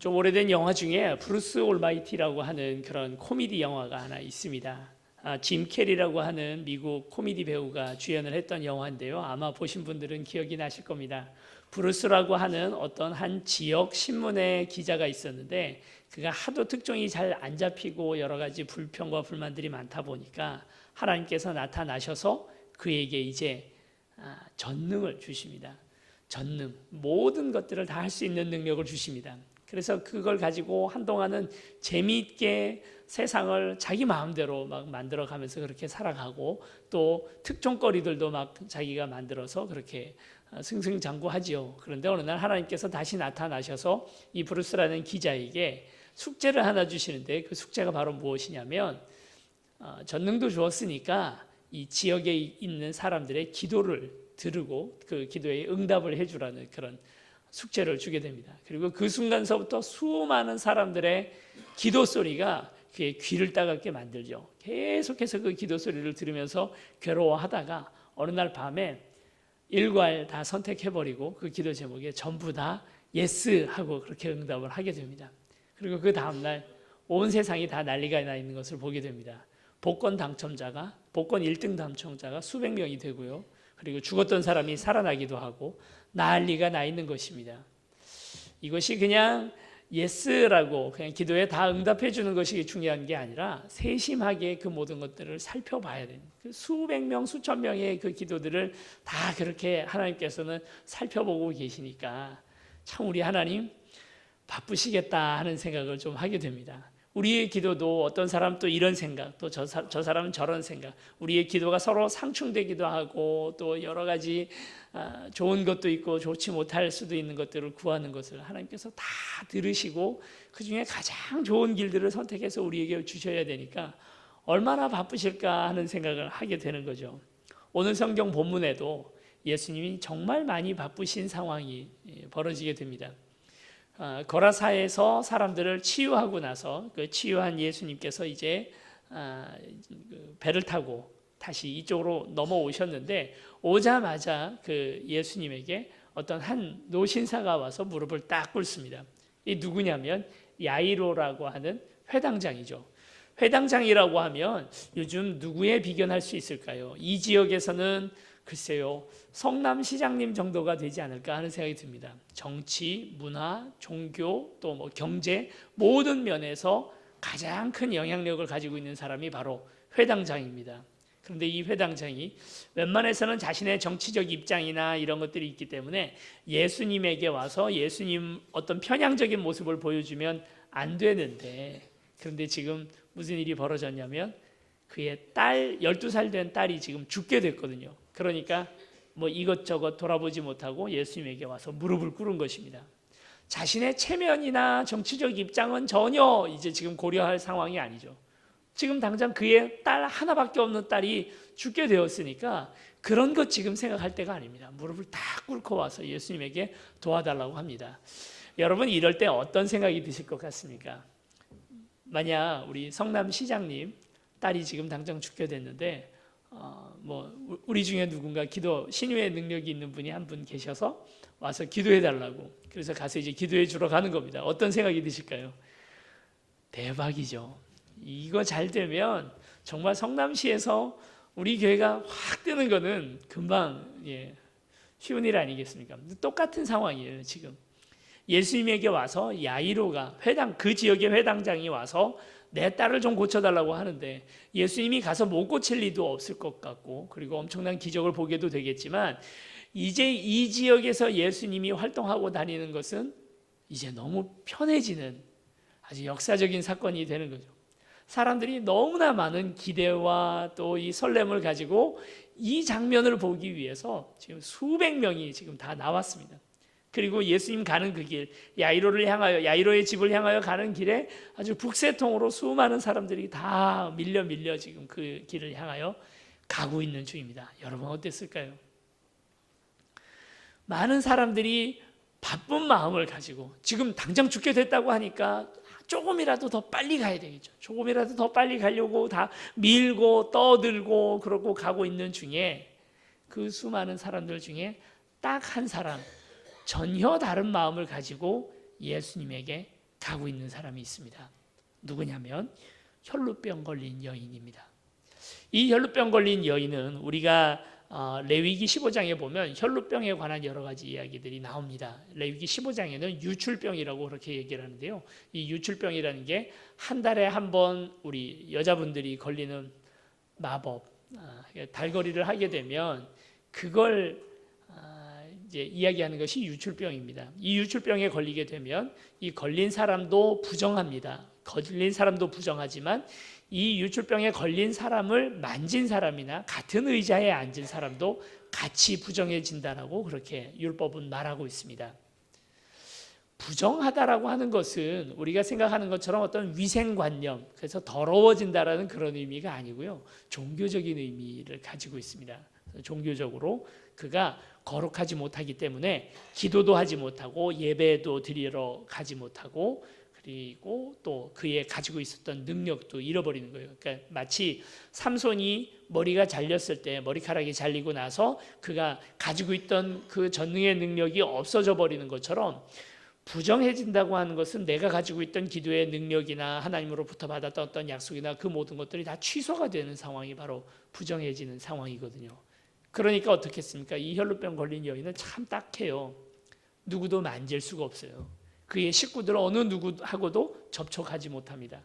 좀 오래된 영화 중에 브루스 올마이티라고 하는 그런 코미디 영화가 하나 있습니다. 짐 캐리라고 하는 미국 코미디 배우가 주연을 했던 영화인데요. 아마 보신 분들은 기억이 나실 겁니다. 브루스라고 하는 어떤 한 지역 신문의 기자가 있었는데 그가 하도 특종이 잘 안 잡히고 여러 가지 불평과 불만들이 많다 보니까 하나님께서 나타나셔서 그에게 이제 전능을 주십니다. 전능, 모든 것들을 다 할 수 있는 능력을 주십니다. 그래서 그걸 가지고 한동안은 재미있게 세상을 자기 마음대로 막 만들어가면서 그렇게 살아가고 또 특종거리들도 막 자기가 만들어서 그렇게 승승장구하지요. 그런데 어느 날 하나님께서 다시 나타나셔서 이 브루스라는 기자에게 숙제를 하나 주시는데 그 숙제가 바로 무엇이냐면 전능도 주었으니까 이 지역에 있는 사람들의 기도를 들으고 그 기도에 응답을 해주라는 그런 숙제를 주게 됩니다. 그리고 그 순간서부터 수많은 사람들의 기도 소리가 그의 귀를 따갑게 만들죠. 계속해서 그 기도 소리를 들으면서 괴로워하다가 어느 날 밤에 일괄 다 선택해버리고 그 기도 제목에 전부 다 예스 하고 그렇게 응답을 하게 됩니다. 그리고 그 다음날 온 세상이 다 난리가 나 있는 것을 보게 됩니다. 복권 1등 당첨자가 수백 명이 되고요. 그리고 죽었던 사람이 살아나기도 하고 난리가 나 있는 것입니다. 이것이 그냥 예스라고 그냥 기도에 다 응답해 주는 것이 중요한 게 아니라 세심하게 그 모든 것들을 살펴봐야 됩니다. 그 수백 명, 수천 명의 그 기도들을 다 그렇게 하나님께서는 살펴보고 계시니까 참 우리 하나님 바쁘시겠다 하는 생각을 좀 하게 됩니다. 우리의 기도도 어떤 사람 또 이런 생각, 또 저 사람은 저런 생각, 우리의 기도가 서로 상충되기도 하고 또 여러 가지 좋은 것도 있고 좋지 못할 수도 있는 것들을 구하는 것을 하나님께서 다 들으시고 그 중에 가장 좋은 길들을 선택해서 우리에게 주셔야 되니까 얼마나 바쁘실까 하는 생각을 하게 되는 거죠. 오늘 성경 본문에도 예수님이 정말 많이 바쁘신 상황이 벌어지게 됩니다. 거라사에서 사람들을 치유하고 나서 그 치유한 예수님께서 이제 배를 타고 다시 이쪽으로 넘어오셨는데 오자마자 그 예수님에게 어떤 한 노신사가 와서 무릎을 딱 꿇습니다. 이 누구냐면 야이로라고 하는 회당장이죠. 회당장이라고 하면 요즘 누구에 비견할 수 있을까요? 이 지역에서는 글쎄요, 성남시장님 정도가 되지 않을까 하는 생각이 듭니다. 정치, 문화, 종교, 또 뭐 경제 모든 면에서 가장 큰 영향력을 가지고 있는 사람이 바로 회당장입니다. 그런데 이 회당장이 웬만해서는 자신의 정치적 입장이나 이런 것들이 있기 때문에 예수님에게 와서 예수님 어떤 편향적인 모습을 보여주면 안 되는데, 그런데 지금 무슨 일이 벌어졌냐면 그의 딸, 12살 된 딸이 지금 죽게 됐거든요. 그러니까 뭐 이것저것 돌아보지 못하고 예수님에게 와서 무릎을 꿇은 것입니다. 자신의 체면이나 정치적 입장은 전혀 이제 지금 고려할 상황이 아니죠. 지금 당장 그의 딸 하나밖에 없는 딸이 죽게 되었으니까 그런 것 지금 생각할 때가 아닙니다. 무릎을 딱 꿇고 와서 예수님에게 도와달라고 합니다. 여러분 이럴 때 어떤 생각이 드실 것 같습니까? 만약 우리 성남시장님 딸이 지금 당장 죽게 됐는데 뭐 우리 중에 누군가 기도 신유의 능력이 있는 분이 한 분 계셔서 와서 기도해 달라고, 그래서 가서 이제 기도해 주러 가는 겁니다. 어떤 생각이 드실까요? 대박이죠. 이거 잘 되면 정말 성남시에서 우리 교회가 확 뜨는 거는 금방 쉬운 일 아니겠습니까? 똑같은 상황이에요. 지금 예수님에게 와서 야이로가 그 지역의 회당장이 와서 내 딸을 좀 고쳐달라고 하는데 예수님이 가서 못 고칠 리도 없을 것 같고, 그리고 엄청난 기적을 보게도 되겠지만 이제 이 지역에서 예수님이 활동하고 다니는 것은 이제 너무 편해지는 아주 역사적인 사건이 되는 거죠. 사람들이 너무나 많은 기대와 또 이 설렘을 가지고 이 장면을 보기 위해서 지금 수백 명이 지금 다 나왔습니다. 그리고 예수님 가는 그 길, 야이로의 집을 향하여 가는 길에 아주 북새통으로 수많은 사람들이 다 밀려 지금 그 길을 향하여 가고 있는 중입니다. 여러분 어땠을까요? 많은 사람들이 바쁜 마음을 가지고 지금 당장 죽게 됐다고 하니까 조금이라도 더 빨리 가야 되겠죠. 조금이라도 더 빨리 가려고 다 밀고 떠들고 그러고 가고 있는 중에 그 수많은 사람들 중에 딱 한 사람, 전혀 다른 마음을 가지고 예수님에게 가고 있는 사람이 있습니다. 누구냐면 혈루병 걸린 여인입니다. 이 혈루병 걸린 여인은 우리가 레위기 15장에 보면 혈루병에 관한 여러 가지 이야기들이 나옵니다. 레위기 15장에는 유출병이라고 그렇게 얘기를 하는데요. 이 유출병이라는 게 한 달에 한 번 우리 여자분들이 걸리는 마법, 달거리를 하게 되면 그걸 이제 이야기하는 것이 유출병입니다. 이 유출병에 걸리게 되면 이 걸린 사람도 부정합니다. 걸린 사람도 부정하지만 이 유출병에 걸린 사람을 만진 사람이나 같은 의자에 앉은 사람도 같이 부정해진다라고 그렇게 율법은 말하고 있습니다. 부정하다라고 하는 것은 우리가 생각하는 것처럼 어떤 위생관념, 그래서 더러워진다라는 그런 의미가 아니고요. 종교적인 의미를 가지고 있습니다. 종교적으로 그가 거룩하지 못하기 때문에 기도도 하지 못하고 예배도 드리러 가지 못하고 그리고 또 그의 가지고 있었던 능력도 잃어버리는 거예요. 그러니까 마치 삼손이 머리가 잘렸을 때 머리카락이 잘리고 나서 그가 가지고 있던 그 전능의 능력이 없어져 버리는 것처럼 부정해진다고 하는 것은 내가 가지고 있던 기도의 능력이나 하나님으로부터 받았던 어떤 약속이나 그 모든 것들이 다 취소가 되는 상황이 바로 부정해지는 상황이거든요. 그러니까 어떻겠습니까? 이 혈루병 걸린 여인은 참 딱해요. 누구도 만질 수가 없어요. 그의 식구들 어느 누구하고도 접촉하지 못합니다.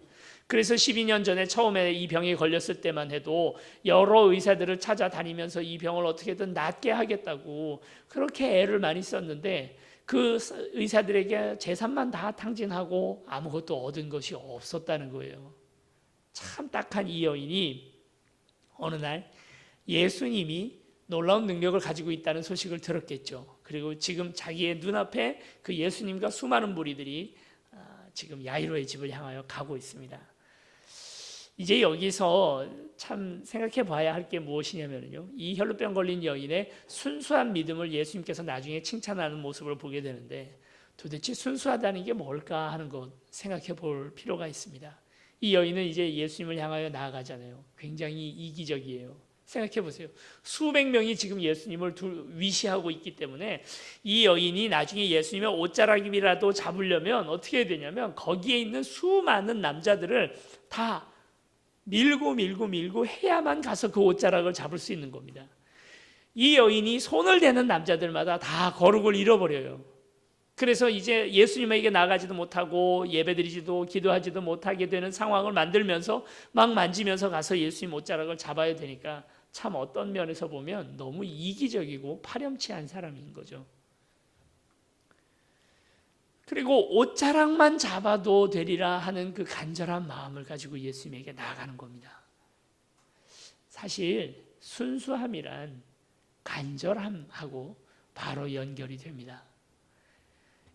그래서 12년 전에 처음에 이 병에 걸렸을 때만 해도 여러 의사들을 찾아다니면서 이 병을 어떻게든 낫게 하겠다고 그렇게 애를 많이 썼는데 그 의사들에게 재산만 다 탕진하고 아무것도 얻은 것이 없었다는 거예요. 참 딱한 이 여인이 어느 날 예수님이 놀라운 능력을 가지고 있다는 소식을 들었겠죠. 그리고 지금 자기의 눈앞에 그 예수님과 수많은 무리들이 지금 야이로의 집을 향하여 가고 있습니다. 이제 여기서 참 생각해 봐야 할 게 무엇이냐면요. 이 혈루병 걸린 여인의 순수한 믿음을 예수님께서 나중에 칭찬하는 모습을 보게 되는데 도대체 순수하다는 게 뭘까 하는 것 생각해 볼 필요가 있습니다. 이 여인은 이제 예수님을 향하여 나아가잖아요. 굉장히 이기적이에요. 생각해 보세요. 수백 명이 지금 예수님을 위시하고 있기 때문에 이 여인이 나중에 예수님의 옷자락이라도 잡으려면 어떻게 해야 되냐면 거기에 있는 수많은 남자들을 다 밀고 해야만 가서 그 옷자락을 잡을 수 있는 겁니다. 이 여인이 손을 대는 남자들마다 다 거룩을 잃어버려요. 그래서 이제 예수님에게 나가지도 못하고 예배드리지도 기도하지도 못하게 되는 상황을 만들면서 막 만지면서 가서 예수님 옷자락을 잡아야 되니까 참 어떤 면에서 보면 너무 이기적이고 파렴치한 사람인 거죠. 그리고 옷자락만 잡아도 되리라 하는 그 간절한 마음을 가지고 예수님에게 나아가는 겁니다. 사실 순수함이란 간절함하고 바로 연결이 됩니다.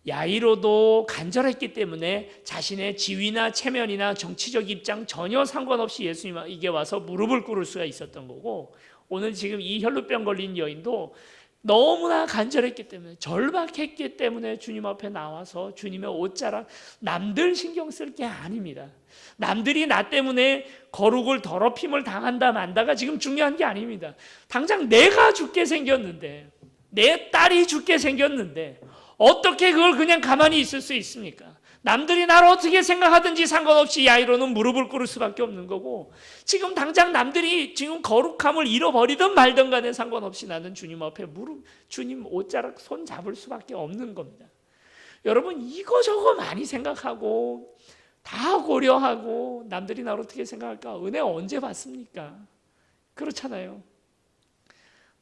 야이로도 간절했기 때문에 자신의 지위나 체면이나 정치적 입장 전혀 상관없이 예수님에게 와서 무릎을 꿇을 수가 있었던 거고, 오늘 지금 이 혈루병 걸린 여인도 너무나 간절했기 때문에, 절박했기 때문에 주님 앞에 나와서 주님의 옷자락, 남들 신경 쓸 게 아닙니다. 남들이 나 때문에 거룩을 더럽힘을 당한다 만다가 지금 중요한 게 아닙니다. 당장 내가 죽게 생겼는데, 내 딸이 죽게 생겼는데 어떻게 그걸 그냥 가만히 있을 수 있습니까? 남들이 나를 어떻게 생각하든지 상관없이 야이로는 무릎을 꿇을 수밖에 없는 거고, 지금 당장 남들이 지금 거룩함을 잃어버리든 말든 간에 상관없이 나는 주님 앞에 주님 옷자락 손 잡을 수밖에 없는 겁니다. 여러분, 이거저거 많이 생각하고 다 고려하고 남들이 나를 어떻게 생각할까? 은혜 언제 받습니까? 그렇잖아요.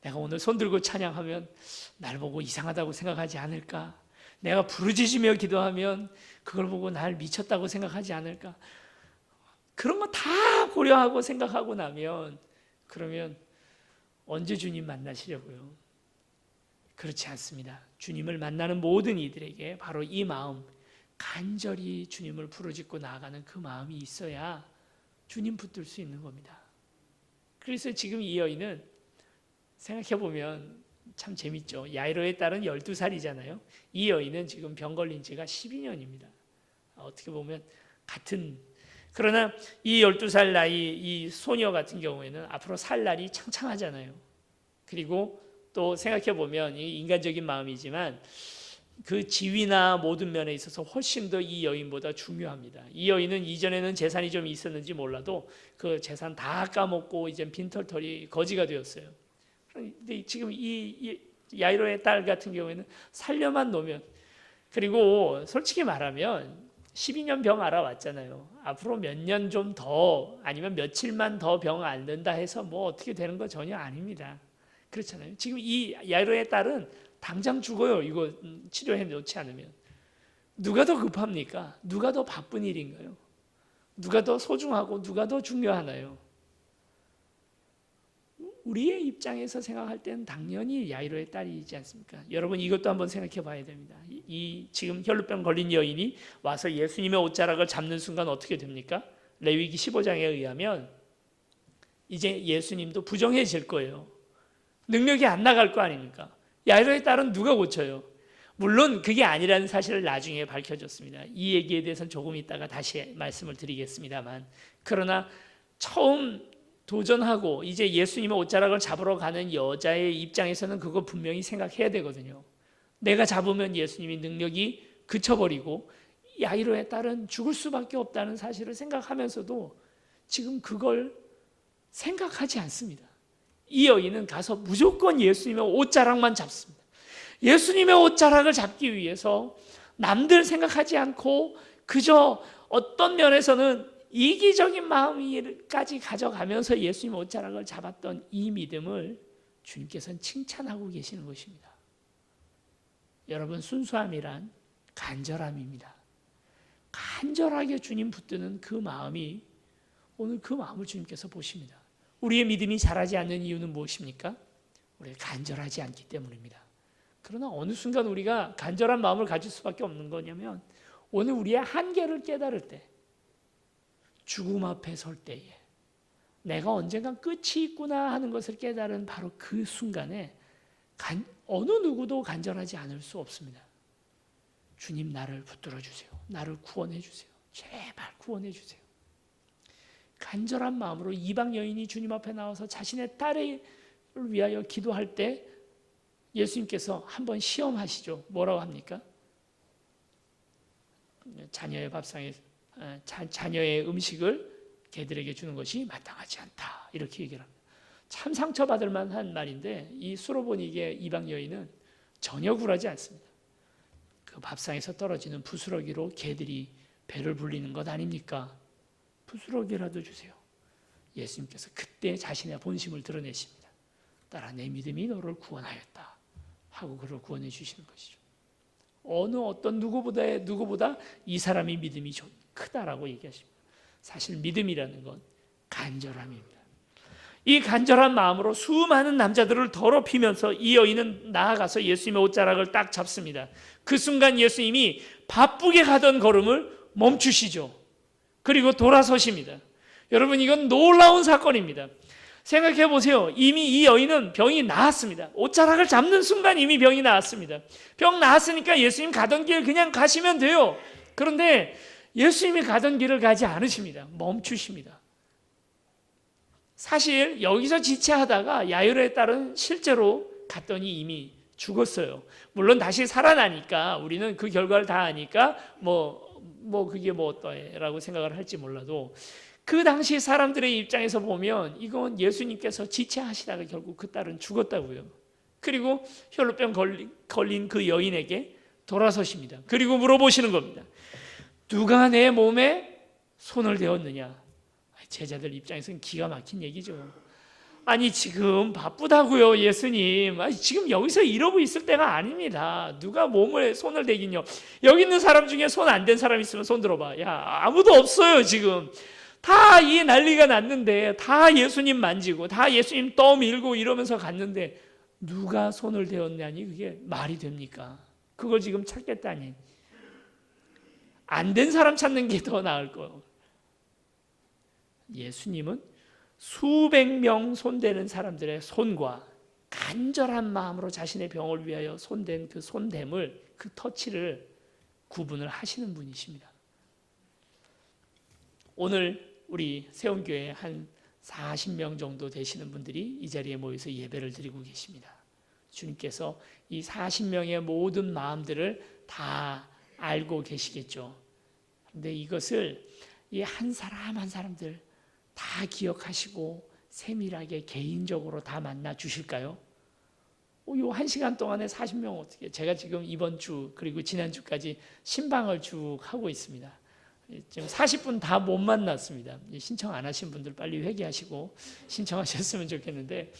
내가 오늘 손 들고 찬양하면 날 보고 이상하다고 생각하지 않을까? 내가 부르짖으며 기도하면 그걸 보고 날 미쳤다고 생각하지 않을까? 그런 거 다 고려하고 생각하고 나면 그러면 언제 주님 만나시려고요? 그렇지 않습니다. 주님을 만나는 모든 이들에게 바로 이 마음, 간절히 주님을 부르짖고 나아가는 그 마음이 있어야 주님 붙들 수 있는 겁니다. 그래서 지금 이 여인은 생각해보면 참 재밌죠. 야이로의 딸은 12살이잖아요. 이 여인은 지금 병 걸린 지가 12년입니다. 어떻게 보면 같은, 그러나 이 12살 나이 이 소녀 같은 경우에는 앞으로 살 날이 창창하잖아요. 그리고 또 생각해보면 이 인간적인 마음이지만 그 지위나 모든 면에 있어서 훨씬 더 이 여인보다 중요합니다. 이 여인은 이전에는 재산이 좀 있었는지 몰라도 그 재산 다 까먹고 이제 빈털터리 거지가 되었어요. 근데 지금 이 야이로의 딸 같은 경우에는 살려만 놓으면, 그리고 솔직히 말하면 12년 병 알아왔잖아요. 앞으로 몇 년 좀 더 아니면 며칠만 더 병 앓는다 해서 뭐 어떻게 되는 거 전혀 아닙니다. 그렇잖아요. 지금 이 야이로의 딸은 당장 죽어요. 이거 치료해 놓지 않으면. 누가 더 급합니까? 누가 더 바쁜 일인가요? 누가 더 소중하고 누가 더 중요하나요? 우리의 입장에서 생각할 때는 당연히 야이로의 딸이지 않습니까? 여러분 이것도 한번 생각해 봐야 됩니다. 이 지금 혈루병 걸린 여인이 와서 예수님의 옷자락을 잡는 순간 어떻게 됩니까? 레위기 15장에 의하면 이제 예수님도 부정해질 거예요. 능력이 안 나갈 거 아닙니까? 야이로의 딸은 누가 고쳐요? 물론 그게 아니라는 사실을 나중에 밝혀졌습니다. 이 얘기에 대해서는 조금 있다가 다시 말씀을 드리겠습니다만, 그러나 처음 도전하고 이제 예수님의 옷자락을 잡으러 가는 여자의 입장에서는 그거 분명히 생각해야 되거든요. 내가 잡으면 예수님의 능력이 그쳐버리고 야이로의 딸은 죽을 수밖에 없다는 사실을 생각하면서도 지금 그걸 생각하지 않습니다. 이 여인은 가서 무조건 예수님의 옷자락만 잡습니다. 예수님의 옷자락을 잡기 위해서 남들 생각하지 않고 그저 어떤 면에서는 이기적인 마음까지 가져가면서 예수님의 옷자락을 잡았던 이 믿음을 주님께서는 칭찬하고 계시는 것입니다. 여러분, 순수함이란 간절함입니다. 간절하게 주님 붙드는 그 마음이, 오늘 그 마음을 주님께서 보십니다. 우리의 믿음이 자라지 않는 이유는 무엇입니까? 우리가 간절하지 않기 때문입니다. 그러나 어느 순간 우리가 간절한 마음을 가질 수밖에 없는 거냐면, 오늘 우리의 한계를 깨달을 때, 죽음 앞에 설 때에 내가 언젠간 끝이 있구나 하는 것을 깨달은 바로 그 순간에 어느 누구도 간절하지 않을 수 없습니다. 주님, 나를 붙들어 주세요. 나를 구원해 주세요. 제발 구원해 주세요. 간절한 마음으로 이방 여인이 주님 앞에 나와서 자신의 딸을 위하여 기도할 때 예수님께서 한번 시험하시죠. 뭐라고 합니까? 자녀의 밥상에 자녀의 음식을 개들에게 주는 것이 마땅하지 않다, 이렇게 얘기를 합니다. 참 상처받을 만한 말인데 이 수로보니게 이방 여인은 전혀 굴하지 않습니다. 그 밥상에서 떨어지는 부스러기로 개들이 배를 불리는 것 아닙니까? 부스러기라도 주세요. 예수님께서 그때 자신의 본심을 드러내십니다. 딸아, 내 믿음이 너를 구원하였다 하고 그를 구원해 주시는 것이죠. 어떤 누구보다 이 사람이 믿음이 크다라고 얘기하십니다. 사실 믿음이라는 건 간절함입니다. 이 간절한 마음으로 수많은 남자들을 더럽히면서 이 여인은 나아가서 예수님의 옷자락을 딱 잡습니다. 그 순간 예수님이 바쁘게 가던 걸음을 멈추시죠. 그리고 돌아서십니다. 여러분, 이건 놀라운 사건입니다. 생각해 보세요. 이미 이 여인은 병이 나았습니다. 옷자락을 잡는 순간 이미 병이 나았습니다. 병 나았으니까 예수님 가던 길 그냥 가시면 돼요. 그런데 예수님이 가던 길을 가지 않으십니다. 멈추십니다. 사실 여기서 지체하다가 야이로의 딸은 실제로 갔더니 이미 죽었어요. 물론 다시 살아나니까 우리는 그 결과를 다 아니까 그게 뭐 어떠해라고 생각을 할지 몰라도, 그 당시 사람들의 입장에서 보면 이건 예수님께서 지체하시다가 결국 그 딸은 죽었다고요. 그리고 혈루병 걸린 그 여인에게 돌아서십니다. 그리고 물어보시는 겁니다. 누가 내 몸에 손을 대었느냐? 제자들 입장에서는 기가 막힌 얘기죠. 아니, 지금 바쁘다고요, 예수님. 아니, 지금 여기서 이러고 있을 때가 아닙니다. 누가 몸에 손을 대긴요. 여기 있는 사람 중에 손 안 댄 사람 있으면 손 들어봐. 야, 아무도 없어요, 지금. 다 이 난리가 났는데, 다 예수님 만지고, 다 예수님 떠밀고 이러면서 갔는데 누가 손을 대었냐니 그게 말이 됩니까? 그걸 지금 찾겠다니. 안 된 사람 찾는 게 더 나을 거예요. 예수님은 수백 명 손대는 사람들의 손과 간절한 마음으로 자신의 병을 위하여 손댄 그 손댐을, 그 터치를 구분을 하시는 분이십니다. 오늘 우리 세운교회 한 40명 정도 되시는 분들이 이 자리에 모여서 예배를 드리고 계십니다. 주님께서 이 40명의 모든 마음들을 다 알고 계시겠죠. 그런데 이것을 이 한 사람 한 사람들 다 기억하시고 세밀하게 개인적으로 다 만나 주실까요? 요 1시간 동안에 40명 어떻게, 제가 지금 이번 주 그리고 지난주까지 신방을 쭉 하고 있습니다. 지금 40분 다 못 만났습니다. 신청 안 하신 분들 빨리 회개하시고 신청하셨으면 좋겠는데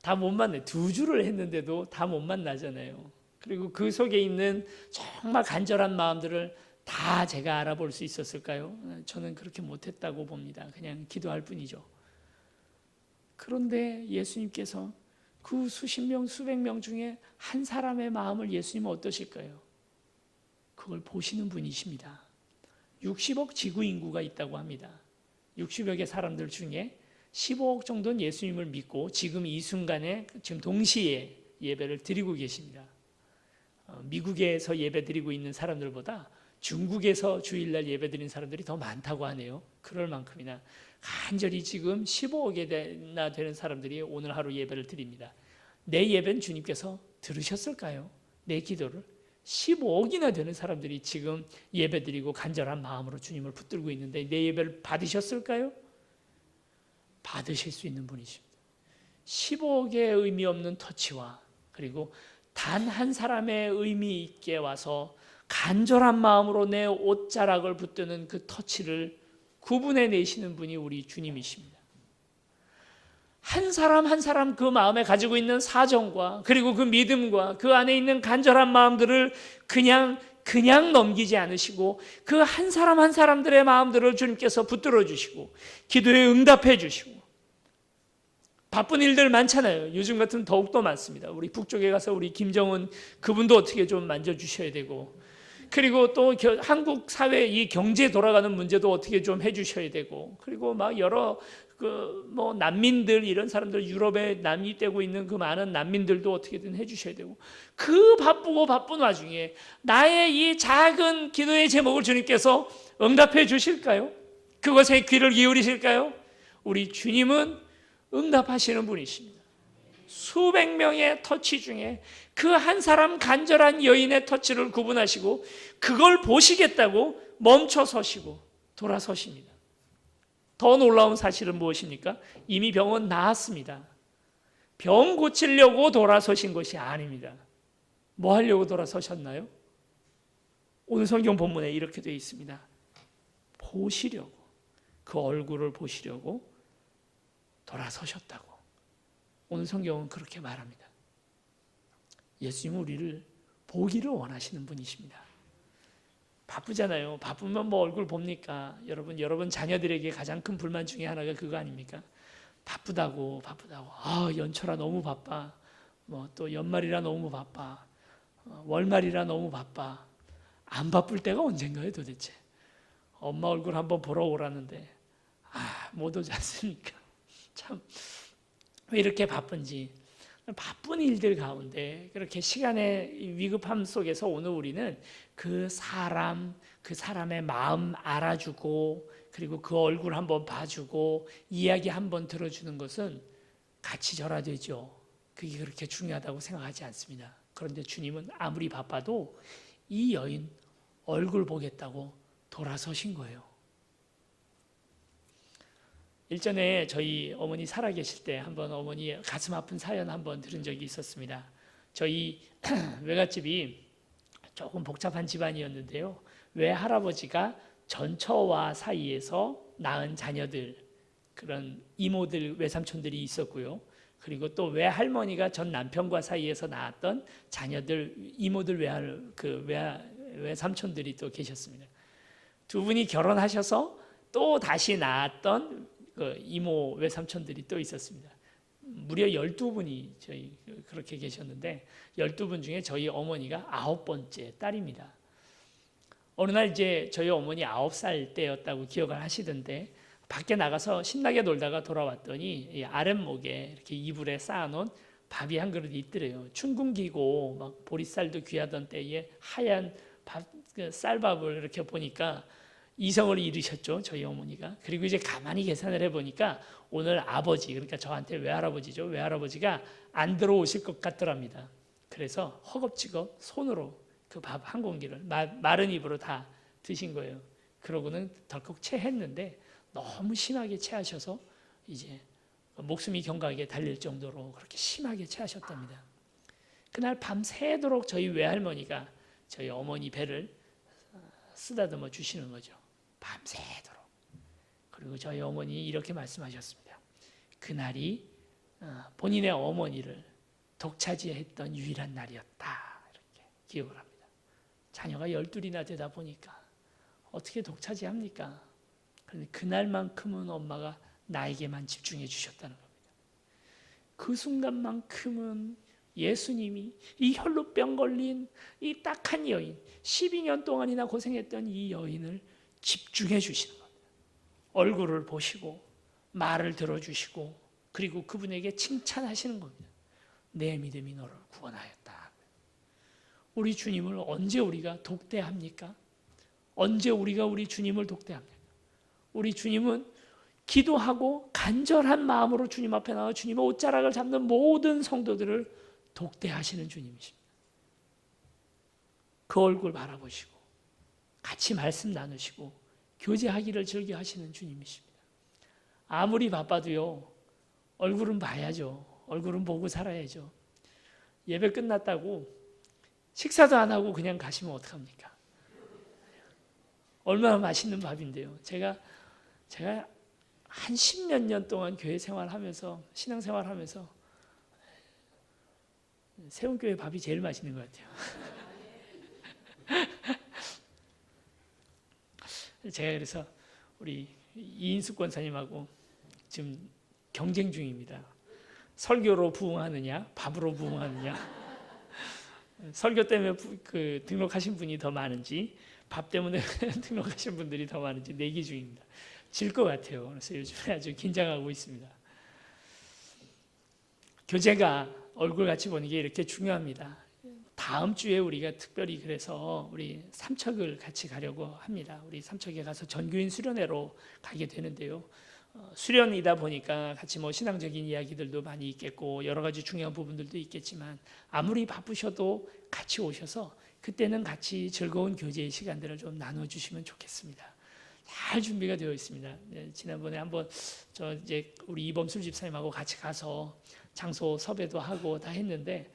다 못 만나요. 2주를 했는데도 다 못 만나잖아요. 그리고 그 속에 있는 정말 간절한 마음들을 다 제가 알아볼 수 있었을까요? 저는 그렇게 못했다고 봅니다. 그냥 기도할 뿐이죠. 그런데 예수님께서 그 수십 명, 수백 명 중에 한 사람의 마음을 예수님은 어떠실까요? 그걸 보시는 분이십니다. 60억 지구 인구가 있다고 합니다. 60억의 사람들 중에 15억 정도는 예수님을 믿고 지금 이 순간에 지금 동시에 예배를 드리고 계십니다. 미국에서 예배 드리고 있는 사람들보다 중국에서 주일날 예배 드리는 사람들이 더 많다고 하네요. 그럴 만큼이나 간절히 지금 15억이나 되는 사람들이 오늘 하루 예배를 드립니다. 내 예배는 주님께서 들으셨을까요? 내 기도를 15억이나 되는 사람들이 지금 예배 드리고 간절한 마음으로 주님을 붙들고 있는데 내 예배를 받으셨을까요? 받으실 수 있는 분이십니다. 15억의 의미 없는 터치와 그리고 단 한 사람의 의미 있게 와서 간절한 마음으로 내 옷자락을 붙드는 그 터치를 구분해 내시는 분이 우리 주님이십니다. 한 사람 한 사람 그 마음에 가지고 있는 사정과 그리고 그 믿음과 그 안에 있는 간절한 마음들을 그냥 넘기지 않으시고 그 한 사람 한 사람들의 마음들을 주님께서 붙들어 주시고 기도에 응답해 주시고 바쁜 일들 많잖아요. 요즘 같은 더욱더 많습니다. 우리 북쪽에 가서 우리 김정은 그분도 어떻게 좀 만져주셔야 되고 그리고 또 한국 사회 이 경제 돌아가는 문제도 어떻게 좀 해주셔야 되고 그리고 막 여러 뭐 난민들 이런 사람들 유럽에 난입되고 있는 그 많은 난민들도 어떻게든 해주셔야 되고 그 바쁘고 바쁜 와중에 나의 이 작은 기도의 제목을 주님께서 응답해 주실까요? 그것에 귀를 기울이실까요? 우리 주님은 응답하시는 분이십니다. 수백 명의 터치 중에 그 한 사람 간절한 여인의 터치를 구분하시고 그걸 보시겠다고 멈춰 서시고 돌아서십니다. 더 놀라운 사실은 무엇입니까? 이미 병은 나았습니다. 병 고치려고 돌아서신 것이 아닙니다. 뭐 하려고 돌아서셨나요? 오늘 성경 본문에 이렇게 되어 있습니다. 보시려고, 그 얼굴을 보시려고 돌아서셨다고. 오늘 성경은 그렇게 말합니다. 예수님은 우리를 보기를 원하시는 분이십니다. 바쁘잖아요. 바쁘면 뭐 얼굴 봅니까? 여러분 자녀들에게 가장 큰 불만 중에 하나가 그거 아닙니까? 바쁘다고. 연초라 너무 바빠. 뭐 또 연말이라 너무 바빠. 월말이라 너무 바빠. 안 바쁠 때가 언젠가요, 도대체? 엄마 얼굴 한번 보러 오라는데 못 오지 않습니까? 참 왜 이렇게 바쁜지. 바쁜 일들 가운데 그렇게 시간의 위급함 속에서 오늘 우리는 그 사람의 마음 알아주고 그리고 그 얼굴 한번 봐주고 이야기 한번 들어주는 것은 같이 절하되죠. 그게 그렇게 중요하다고 생각하지 않습니다. 그런데 주님은 아무리 바빠도 이 여인 얼굴 보겠다고 돌아서신 거예요. 일전에 저희 어머니 살아계실 때 한번 어머니 가슴 아픈 사연 한번 들은 적이 있었습니다. 저희 외갓집이 조금 복잡한 집안이었는데요. 외할아버지가 전처와 사이에서 낳은 자녀들, 그런 이모들, 외삼촌들이 있었고요. 그리고 또 외할머니가 전 남편과 사이에서 낳았던 자녀들, 이모들, 외삼촌들이 또 계셨습니다. 두 분이 결혼하셔서 또 다시 낳았던 그 이모 외삼촌들이 또 있었습니다. 무려 12분이 저희 그렇게 계셨는데 12분 중에 저희 어머니가 9번째 딸입니다. 어느 날 이제 저희 어머니 9살 때였다고 기억을 하시던데 밖에 나가서 신나게 놀다가 돌아왔더니 이 아랫목에 이렇게 이불에 쌓아놓은 밥이 한 그릇 있더래요. 춘궁기고 막 보리쌀도 귀하던 때에 하얀 쌀밥을 이렇게 보니까 이성을 잃으셨죠, 저희 어머니가. 그리고 이제 가만히 계산을 해보니까 오늘 아버지, 그러니까 저한테 외할아버지죠, 외할아버지가 안 들어오실 것 같더랍니다. 그래서 허겁지겁 손으로 그 밥 한 공기를 마른 입으로 다 드신 거예요. 그러고는 덜컥 체했는데 너무 심하게 체하셔서 이제 목숨이 경각에 달릴 정도로 그렇게 심하게 체하셨답니다. 그날 밤새도록 저희 외할머니가 저희 어머니 배를 쓰다듬어 주시는 거죠. 밤새도록. 그리고 저희 어머니 이렇게 말씀하셨습니다. 그날이 본인의 어머니를 독차지했던 유일한 날이었다. 이렇게 기억을 합니다. 자녀가 12이나 되다 보니까 어떻게 독차지합니까? 그런데 그날만큼은 엄마가 나에게만 집중해 주셨다는 겁니다. 그 순간만큼은 예수님이 이 혈루병 걸린 이 딱한 여인, 12년 동안이나 고생했던 이 여인을 집중해 주시는 겁니다. 얼굴을 보시고 말을 들어주시고 그리고 그분에게 칭찬하시는 겁니다. 내 믿음이 너를 구원하였다. 우리 주님을 언제 우리가 독대합니까? 언제 우리가 우리 주님을 독대합니까? 우리 주님은 기도하고 간절한 마음으로 주님 앞에 나와 주님의 옷자락을 잡는 모든 성도들을 독대하시는 주님이십니다. 그 얼굴 바라보시고 같이 말씀 나누시고 교제하기를 즐겨 하시는 주님이십니다. 아무리 바빠도요, 얼굴은 봐야죠. 얼굴은 보고 살아야죠. 예배 끝났다고 식사도 안 하고 그냥 가시면 어떡합니까? 얼마나 맛있는 밥인데요. 제가 한 10몇 년 동안 교회 생활하면서 신앙생활하면서 세운교회 밥이 제일 맛있는 것 같아요. 제가 그래서 우리 이인숙 권사님하고 지금 경쟁 중입니다. 설교로 부흥하느냐, 밥으로 부흥하느냐. 설교 때문에 등록하신 분이 더 많은지, 밥 때문에 등록하신 분들이 더 많은지 내기 중입니다. 질 것 같아요. 그래서 요즘에 아주 긴장하고 있습니다. 교제가 얼굴 같이 보는 게 이렇게 중요합니다. 다음 주에 우리가 특별히 그래서 우리 삼척을 같이 가려고 합니다. 우리 삼척에 가서 전교인 수련회로 가게 되는데요. 수련이다 보니까 같이 뭐 신앙적인 이야기들도 많이 있겠고 여러 가지 중요한 부분들도 있겠지만 아무리 바쁘셔도 같이 오셔서 그때는 같이 즐거운 교제의 시간들을 좀 나눠주시면 좋겠습니다. 잘 준비가 되어 있습니다. 네, 지난번에 한번 이제 우리 이범술 집사님하고 같이 가서 장소 섭외도 하고 다 했는데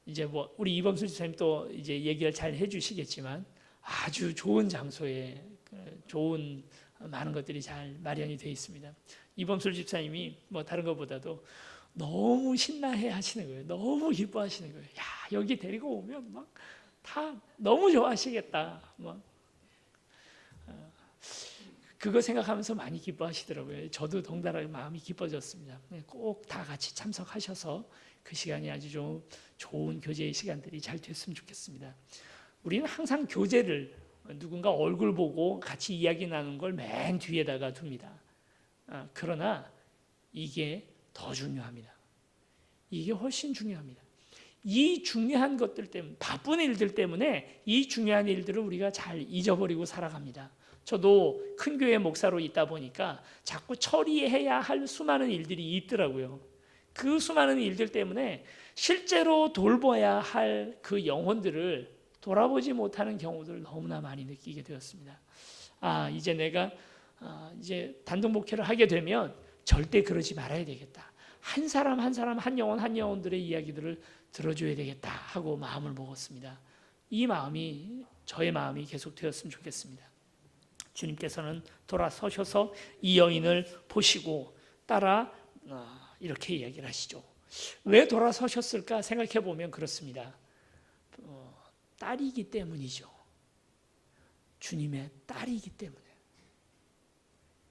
이제 뭐 우리 이범술 집사님 또 이제 얘기를 잘 해주시겠지만 아주 좋은 장소에 좋은 많은 것들이 잘 마련이 되어 있습니다. 이범술 집사님이 뭐 다른 것보다도 너무 신나해 하시는 거예요. 너무 기뻐하시는 거예요. 야, 여기 데리고 오면 막 다 너무 좋아하시겠다. 막 그거 생각하면서 많이 기뻐하시더라고요. 저도 덩달아 마음이 기뻐졌습니다. 꼭 다 같이 참석하셔서 그 시간이 아주 좀 좋은 교제의 시간들이 잘 됐으면 좋겠습니다. 우리는 항상 교제를 누군가 얼굴 보고 같이 이야기 나누는 걸 맨 뒤에다가 둡니다. 그러나 이게 더 중요합니다. 이게 훨씬 중요합니다. 이 중요한 것들 때문에, 바쁜 일들 때문에 이 중요한 일들을 우리가 잘 잊어버리고 살아갑니다. 저도 큰 교회 목사로 있다 보니까 자꾸 처리해야 할 수많은 일들이 있더라고요. 그 수많은 일들 때문에 실제로 돌봐야 할 그 영혼들을 돌아보지 못하는 경우들을 너무나 많이 느끼게 되었습니다. 이제 내가 이제 단독 목회를 하게 되면 절대 그러지 말아야 되겠다. 한 사람 한 영혼들의 이야기들을 들어줘야 되겠다 하고 마음을 먹었습니다. 이 마음이 저의 마음이 계속 되었으면 좋겠습니다. 주님께서는 돌아서셔서 이 여인을 보시고 따라 이렇게 이야기를 하시죠. 왜 돌아서셨을까 생각해 보면 그렇습니다. 딸이기 때문이죠. 주님의 딸이기 때문에.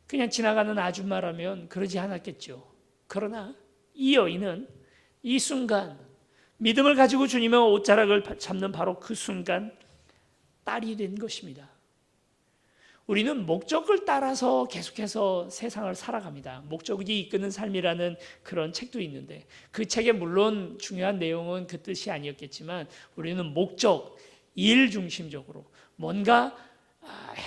그냥 지나가는 아줌마라면 그러지 않았겠죠. 그러나 이 여인은 이 순간 믿음을 가지고 주님의 옷자락을 잡는 바로 그 순간 딸이 된 것입니다. 우리는 목적을 따라서 계속해서 세상을 살아갑니다. 목적이 이끄는 삶이라는 그런 책도 있는데 그 책에 물론 중요한 내용은 그 뜻이 아니었겠지만 우리는 목적, 일 중심적으로 뭔가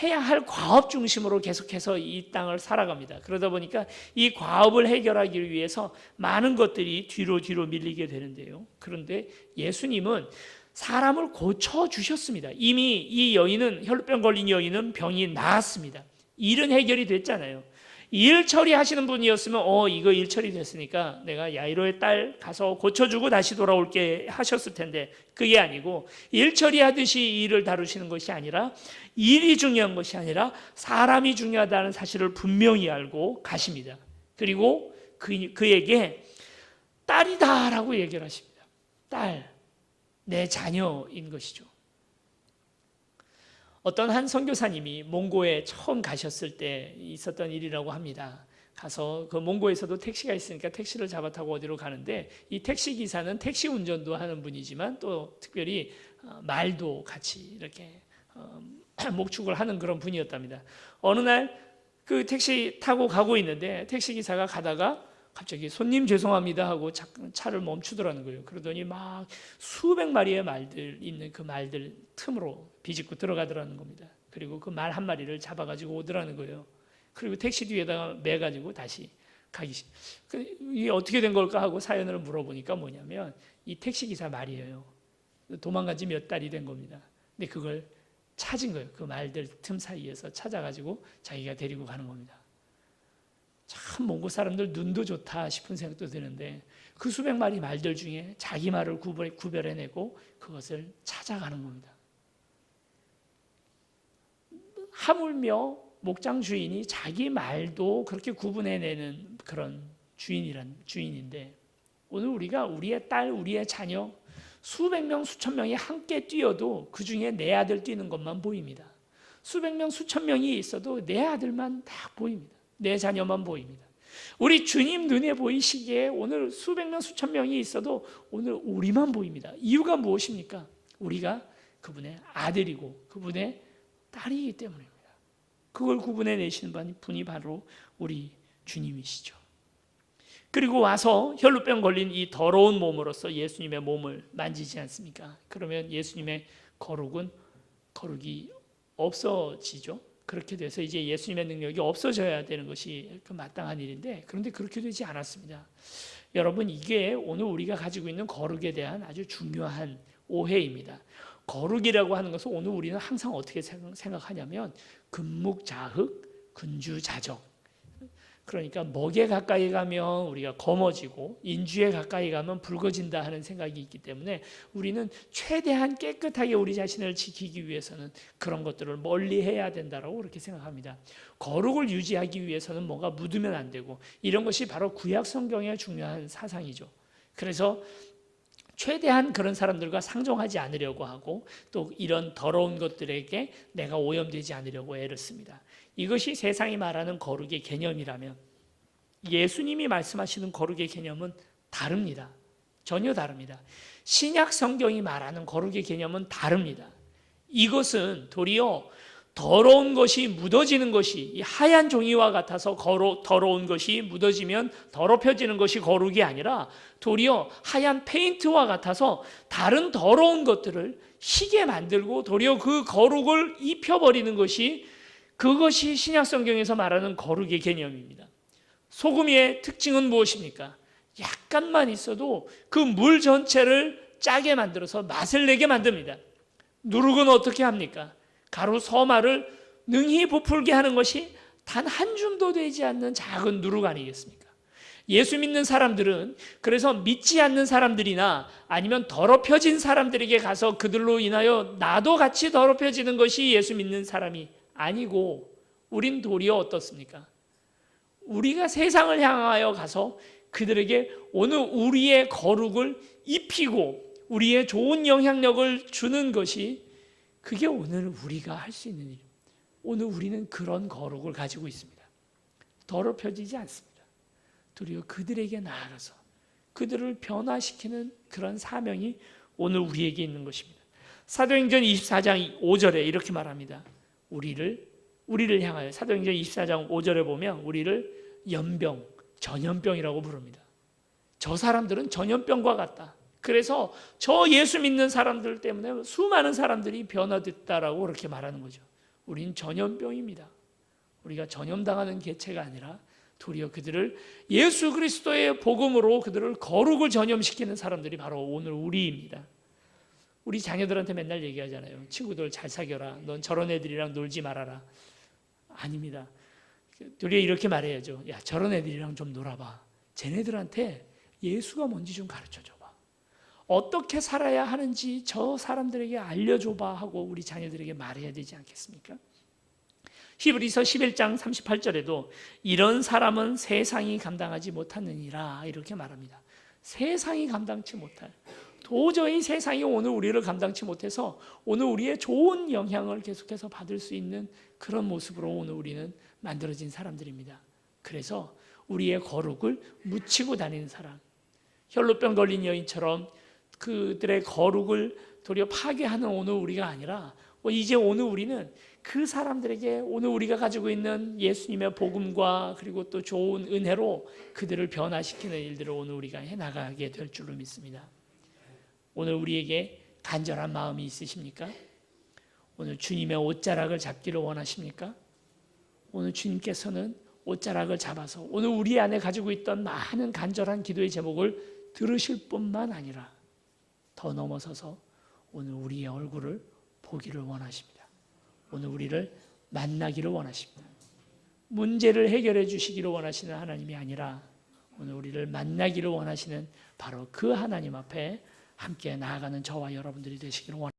해야 할 과업 중심으로 계속해서 이 땅을 살아갑니다. 그러다 보니까 이 과업을 해결하기 위해서 많은 것들이 뒤로 밀리게 되는데요. 그런데 예수님은 사람을 고쳐주셨습니다. 이미 이 여인은, 혈루병 걸린 여인은 병이 나았습니다. 일은 해결이 됐잖아요. 일 처리하시는 분이었으면 이거 일 처리됐으니까 내가 야이로의 딸 가서 고쳐주고 다시 돌아올게 하셨을 텐데, 그게 아니고 일 처리하듯이 일을 다루시는 것이 아니라, 일이 중요한 것이 아니라 사람이 중요하다는 사실을 분명히 알고 가십니다. 그리고 그에게 딸이다라고 얘기를 하십니다. 딸, 내 자녀인 것이죠. 어떤 한 선교사님이 몽고에 처음 가셨을 때 있었던 일이라고 합니다. 가서 그 몽고에서도 택시가 있으니까 택시를 잡아 타고 어디로 가는데, 이 택시 기사는 택시 운전도 하는 분이지만 또 특별히 말도 같이 이렇게 목축을 하는 그런 분이었답니다. 어느 날 그 택시 타고 가고 있는데 택시 기사가 가다가 갑자기 손님 죄송합니다 하고 차를 멈추더라는 거예요. 그러더니 막 수백 마리의 말들 있는 그 말들 틈으로 비집고 들어가더라는 겁니다. 그리고 그 말 한 마리를 잡아가지고 오더라는 거예요. 그리고 택시 뒤에다가 매가지고 다시 이게 어떻게 된 걸까 하고 사연을 물어보니까 뭐냐면, 이 택시 기사 말이에요. 도망간 지 몇 달이 된 겁니다. 근데 그걸 찾은 거예요. 그 말들 틈 사이에서 찾아가지고 자기가 데리고 가는 겁니다. 참 몽고 사람들 눈도 좋다 싶은 생각도 드는데, 그 수백 마리 말들 중에 자기 말을 구별해내고 그것을 찾아가는 겁니다. 하물며 목장 주인이 자기 말도 그렇게 구분해내는 그런 주인인데, 오늘 우리가 우리의 딸, 우리의 자녀 수백 명, 수천 명이 함께 뛰어도 그 중에 내 아들 뛰는 것만 보입니다. 수백 명, 수천 명이 있어도 내 아들만 다 보입니다. 내 자녀만 보입니다. 우리 주님 눈에 보이시기에 오늘 수백 명, 수천 명이 있어도 오늘 우리만 보입니다. 이유가 무엇입니까? 우리가 그분의 아들이고 그분의 딸이기 때문입니다. 그걸 구분해내시는 분이 바로 우리 주님이시죠. 그리고 와서 혈루병 걸린 이 더러운 몸으로서 예수님의 몸을 만지지 않습니까? 그러면 예수님의 거룩이 없어지죠. 그렇게 돼서 이제 예수님의 능력이 없어져야 되는 것이 그 마땅한 일인데, 그런데 그렇게 되지 않았습니다. 여러분, 이게 오늘 우리가 가지고 있는 거룩에 대한 아주 중요한 오해입니다. 거룩이라고 하는 것은 오늘 우리는 항상 어떻게 생각하냐면 금묵자흑, 근주자적. 그러니까 먹에 가까이 가면 우리가 검어지고 인주에 가까이 가면 붉어진다 하는 생각이 있기 때문에 우리는 최대한 깨끗하게 우리 자신을 지키기 위해서는 그런 것들을 멀리 해야 된다라고 그렇게 생각합니다. 거룩을 유지하기 위해서는 뭐가 묻으면 안 되고, 이런 것이 바로 구약 성경의 중요한 사상이죠. 그래서 최대한 그런 사람들과 상종하지 않으려고 하고, 또 이런 더러운 것들에게 내가 오염되지 않으려고 애를 씁니다. 이것이 세상이 말하는 거룩의 개념이라면 예수님이 말씀하시는 거룩의 개념은 다릅니다. 전혀 다릅니다. 신약 성경이 말하는 거룩의 개념은 다릅니다. 이것은 도리어 더러운 것이 묻어지는 것이, 이 하얀 종이와 같아서 더러운 것이 묻어지면 더럽혀지는 것이 거룩이 아니라 도리어 하얀 페인트와 같아서 다른 더러운 것들을 희게 만들고 도리어 그 거룩을 입혀버리는 것이, 그것이 신약 성경에서 말하는 거룩의 개념입니다. 소금의 특징은 무엇입니까? 약간만 있어도 그 물 전체를 짜게 만들어서 맛을 내게 만듭니다. 누룩은 어떻게 합니까? 가루 서말을 능히 부풀게 하는 것이 단 한 줌도 되지 않는 작은 누룩 아니겠습니까? 예수 믿는 사람들은 그래서 믿지 않는 사람들이나 아니면 더럽혀진 사람들에게 가서 그들로 인하여 나도 같이 더럽혀지는 것이 예수 믿는 사람이 아니고, 우린 도리어 어떻습니까? 우리가 세상을 향하여 가서 그들에게 오늘 우리의 거룩을 입히고 우리의 좋은 영향력을 주는 것이, 그게 오늘 우리가 할 수 있는 일입니다. 오늘 우리는 그런 거룩을 가지고 있습니다. 더럽혀지지 않습니다. 도리어 그들에게 나아가서 그들을 변화시키는 그런 사명이 오늘 우리에게 있는 것입니다. 사도행전 24장 5절에 이렇게 말합니다. 우리를 향하여, 사도행전 24장 5절에 보면 우리를 전염병이라고 부릅니다. 저 사람들은 전염병과 같다. 그래서 저 예수 믿는 사람들 때문에 수많은 사람들이 변화됐다라고 그렇게 말하는 거죠. 우린 전염병입니다. 우리가 전염당하는 개체가 아니라 도리어 그들을 예수 그리스도의 복음으로 그들을 거룩을 전염시키는 사람들이 바로 오늘 우리입니다. 우리 자녀들한테 맨날 얘기하잖아요. 친구들 잘 사귀어라. 넌 저런 애들이랑 놀지 말아라. 아닙니다. 도리어 이렇게 말해야죠. 야, 저런 애들이랑 좀 놀아봐. 쟤네들한테 예수가 뭔지 좀 가르쳐줘봐. 어떻게 살아야 하는지 저 사람들에게 알려줘봐 하고 우리 자녀들에게 말해야 되지 않겠습니까? 히브리서 11장 38절에도 이런 사람은 세상이 감당하지 못하느니라 이렇게 말합니다. 세상이 감당치 못할, 도저히 세상이 오늘 우리를 감당치 못해서 오늘 우리의 좋은 영향을 계속해서 받을 수 있는 그런 모습으로 오늘 우리는 만들어진 사람들입니다. 그래서 우리의 거룩을 묻히고 다니는 사람, 혈루병 걸린 여인처럼 그들의 거룩을 도리어 파괴하는 오늘 우리가 아니라 이제 오늘 우리는 그 사람들에게 오늘 우리가 가지고 있는 예수님의 복음과 그리고 또 좋은 은혜로 그들을 변화시키는 일들을 오늘 우리가 해나가게 될 줄로 믿습니다. 오늘 우리에게 간절한 마음이 있으십니까? 오늘 주님의 옷자락을 잡기를 원하십니까? 오늘 주님께서는 옷자락을 잡아서 오늘 우리 안에 가지고 있던 많은 간절한 기도의 제목을 들으실 뿐만 아니라 더 넘어서서 오늘 우리의 얼굴을 보기를 원하십니다. 오늘 우리를 만나기를 원하십니다. 문제를 해결해 주시기를 원하시는 하나님이 아니라 오늘 우리를 만나기를 원하시는 바로 그 하나님 앞에 함께 나아가는 저와 여러분들이 되시기를 원합니다.